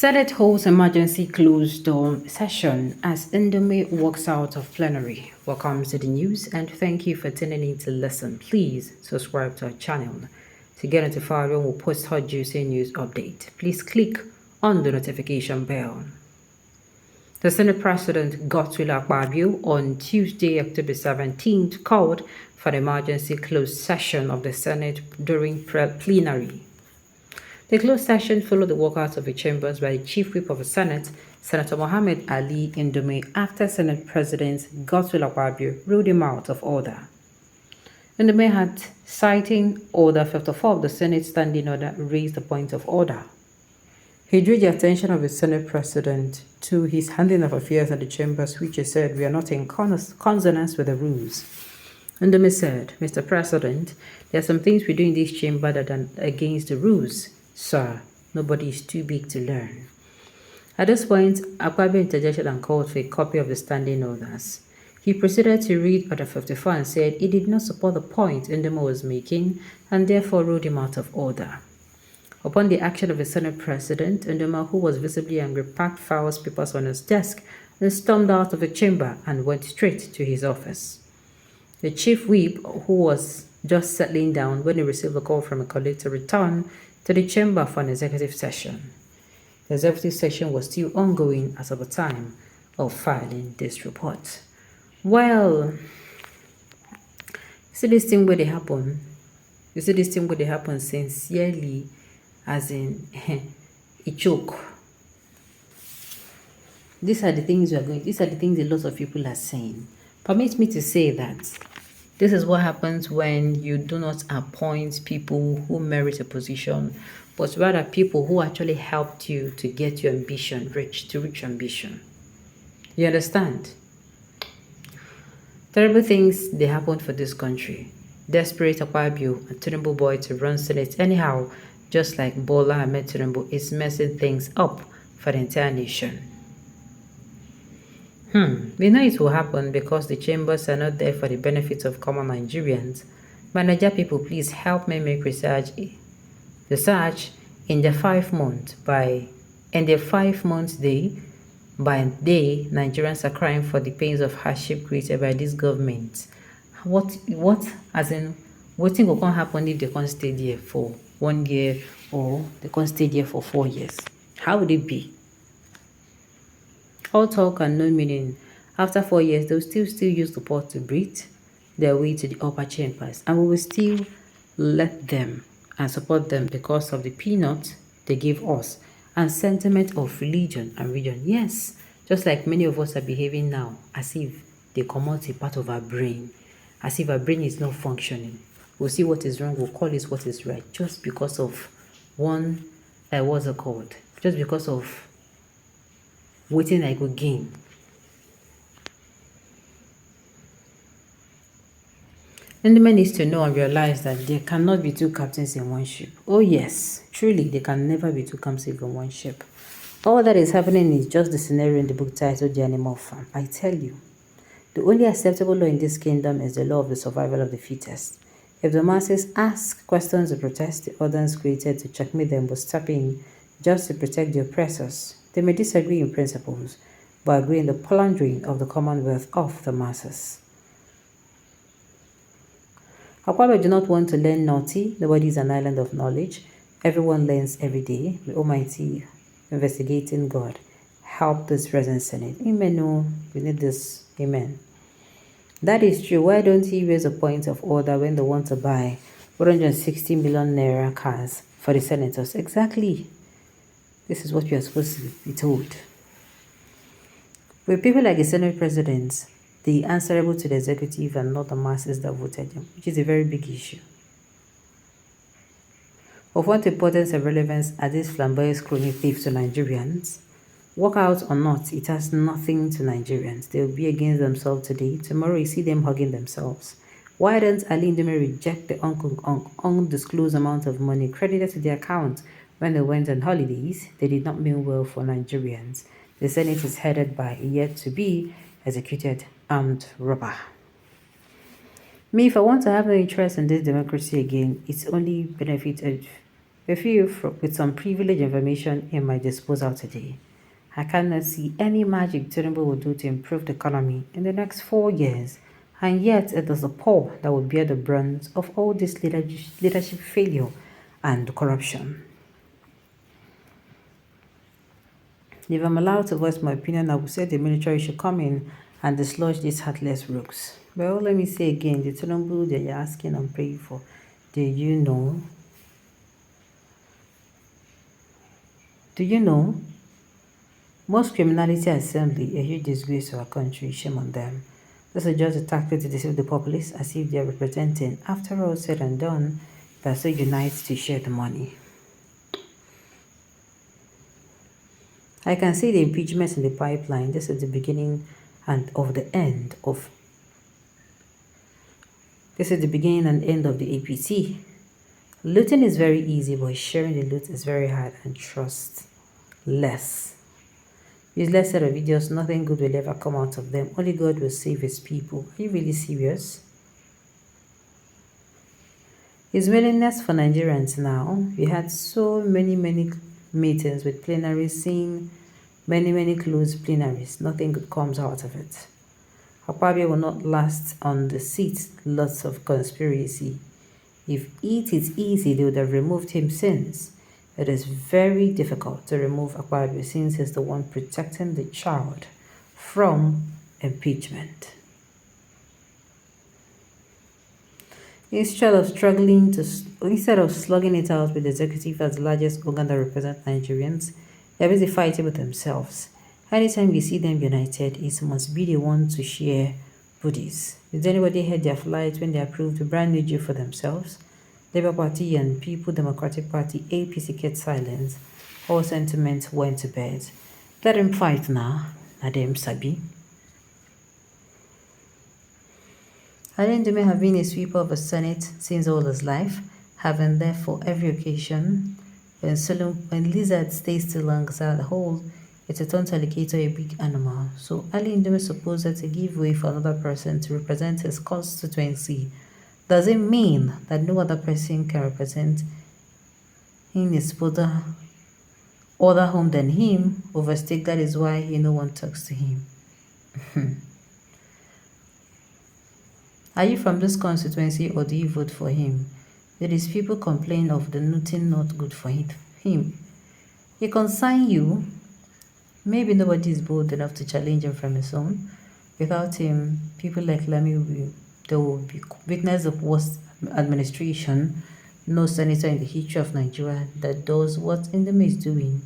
Senate holds emergency closed-door session as Ndume walks out of plenary. Welcome to the news and thank you for tuning in to listen. Please subscribe to our channel to get notified when we post hot juicy news update. Please click on the notification bell. The Senate President Godswill Akpabio on Tuesday, October 17th, called for an emergency closed session of the Senate during plenary. The closed session followed the walkout of the chambers by the Chief Whip of the Senate, Senator Mohammed Ali Ndume, after Senate President Godswill Akpabio ruled him out of order. Ndume had, citing Order 54 of the Senate Standing Order, raised the point of order. He drew the attention of the Senate President to his handling of affairs at the chambers, which he said were not in consonance with the rules. Ndume said, "Mr. President, there are some things we do in this chamber that are against the rules. Sir, nobody is too big to learn." At this point, Akpabio interjected and called for a copy of the standing orders. He proceeded to read Order 54 and said he did not support the point Ndume was making and therefore ruled him out of order. Upon the action of the Senate President, Ndume, who was visibly angry, packed files, papers on his desk, and stormed out of the chamber and went straight to his office. The Chief Whip, who was just settling down when he received a call from a colleague to return to the chamber for an executive session. The executive session was still ongoing as of the time of filing this report. Well, see this thing where they happen. You see this thing where they happen sincerely, as in a joke. These are the things these are the things a lot of people are saying. Permit me to say that this is what happens when you do not appoint people who merit a position, but rather people who actually helped you to get your ambition reach ambition. You understand? Terrible things they happened for this country. Desperate Akpabio and Tinubu boy to run Senate anyhow, just like Bola Ahmed Tinubu is messing things up for the entire nation. We know it will happen because the chambers are not there for the benefit of common Nigerians. But Nigeria people, please help me make research in the 5 months by day, Nigerians are crying for the pains of hardship created by this government. What as in what thing will happen if they can't stay there for 1 year or they can't stay there for 4 years? How would it be? All talk and no meaning. After 4 years, they'll still use the pot to breathe their way to the upper chambers, and we will still let them and support them because of the peanuts they give us and sentiment of religion and region. Yes, just like many of us are behaving now, as if they come out a part of our brain, as if our brain is not functioning. We'll see what is wrong, we'll call it what is right, just because of one, what's it called? Just because of waiting I could gain. And the man needs to know and realize that there cannot be two captains in one ship. Oh yes, truly, there can never be two captains in one ship. All that is happening is just the scenario in the book titled The Animal Farm. I tell you, the only acceptable law in this kingdom is the law of the survival of the fittest. If the masses ask questions to protest, the organs created to checkmate them will step in just to protect the oppressors. They may disagree in principles, but agree in the plundering of the commonwealth of the masses. Akpabio do not want to learn naughty. Nobody is an island of knowledge. Everyone learns every day. The Almighty, investigating God, help this present Senate. Amen. No, we need this. Amen. That is true. Why don't he raise a point of order when they want to buy 160 million naira cars for the senators? Exactly. This is what you are supposed to be told. With people like the Senate presidents, they answerable to the executive and not the masses that voted them, which is a very big issue. Of what importance and relevance are these flamboyant crony thieves to Nigerians? Work out or not, it has nothing to Nigerians. They will be against themselves today. Tomorrow you see them hugging themselves. Why don't Ali Ndume reject the undisclosed amount of money credited to their account when they went on holidays? They did not mean well for Nigerians. The Senate is headed by a yet-to-be executed armed robber. Me, if I want to have no interest in this democracy again, it's only benefited With you, with some privileged information in my disposal today, I cannot see any magic Tinubu will do to improve the economy in the next 4 years, and yet it is the poor that will bear the brunt of all this leadership failure and corruption. If I'm allowed to voice my opinion, I would say the military should come in and dislodge these heartless rogues. Well, let me say again, the Tinubu that you're asking and praying for, do you know? Do you know? Most criminality assembly, a huge disgrace to our country, shame on them. This is just a tactic to deceive the populace as if they are representing. After all said and done, they are so united to share the money. I can see the impeachments in the pipeline. This is the beginning and of the end of. This is the beginning and end of the APC. Looting is very easy, but sharing the loot is very hard and trust less. Useless set of videos, nothing good will ever come out of them. Only God will save his people. Are you really serious? His willingness for Nigerians now. We had so many meetings with plenaries, seeing many closed plenaries. Nothing good comes out of it. Akpabio will not last on the seat. Lots of conspiracy. If it is easy, they would have removed him since. It is very difficult to remove Akpabio since he's the one protecting the child from impeachment. Instead of slugging it out with the executive as the largest organ that represents Nigerians, they're busy fighting with themselves. Anytime we see them united, it must be the one to share booties. Did anybody heard their flight when they approved a brand new Jeep for themselves? Labour Party and People Democratic Party, APC kept silence. All sentiments went to bed. Let him fight now, Nadem Sabi. Ndume have been a sweeper of the Senate since all his life, having there for every occasion. When lizard stays still alongside the hole, it's a turn to alligator, a big animal. So Ndume supposed to give way for another person to represent his constituency. Does it mean that no other person can represent in his other home than him? Overstake, that is why no one talks to him. Are you from this constituency or do you vote for him? There is people complain of the nothing not good for him. He consign you. Maybe nobody is bold enough to challenge him from his own. Without him, people like Lami will be witness of worst administration. No senator in the history of Nigeria that does what Ndume is doing.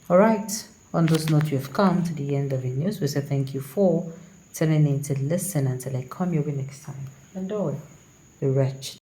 Alright, on those notes, we have come to the end of the news. We say thank you for tuning in to listen until I come your way next time. Enjoy the wretch.